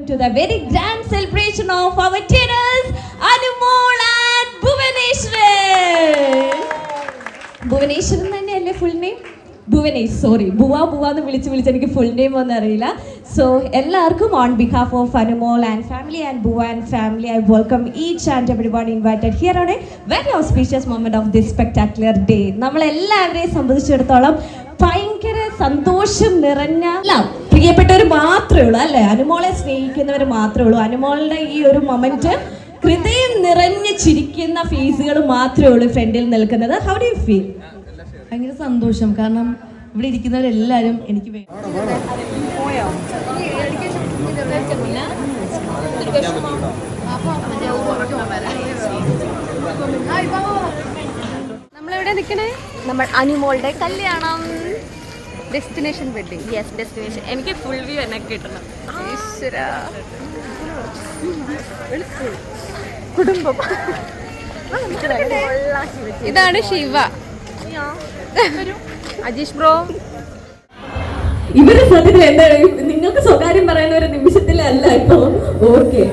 To the very grand celebration of our tenors, Anumol and Bhuvaneshwar. Bhuvaneshwar thaneyalle full name? Bhuvanesh, sorry. Bhuva എന്ന് വിളിച്ച് എനിക്ക് full name ഒന്നും അറിയില്ല. So എല്ലാവർക്കും on behalf of Anumol and family and Bhuva and family, I welcome each and everyone invited here on a very auspicious moment of this spectacular day. നമ്മളെല്ലാവരെയും സംബന്ധിച്ചിടത്തോളം ഭയങ്കര സന്തോഷം നിറഞ്ഞ പ്രിയപ്പെട്ടവർ മാത്രമേ ഉള്ളൂ അല്ലേ, അനുമോളെ സ്നേഹിക്കുന്നവർ മാത്രമേ ഉള്ളൂ. അനുമോളുടെ ഈ ഒരു മൊമെന്റ് ഹൃദയം നിറഞ്ഞ് ചിരിക്കുന്ന ഫേസുകൾ മാത്രമേ ഉള്ളൂ ഫ്രണ്ടിൽ നിൽക്കുന്നത്. How do you feel? ഭയങ്കര സന്തോഷം, കാരണം ഇവിടെ ഇരിക്കുന്നവരെല്ലാവരും എനിക്ക് നമ്മളെവിടെ നിൽക്കണേ? നമ്മൾ അനുമോളുടെ കല്യാണം, ഡെസ്റ്റിനേഷൻ വെഡിങ്. Yes, destination. എനിക്ക് ഫുൾ വ്യൂ എന്നെ കിട്ടണം. ഈശ്വരാ, കുടുംബം. ഇതാണ് ശിവ, അജീഷ് ബ്രോ. ഇവര് സത്യത്തിൽ എന്താണ് നിങ്ങൾക്ക് സ്വകാര്യം പറയുന്ന ഒരു നിമിഷത്തിലല്ല ഇപ്പൊ. ഓക്കെ,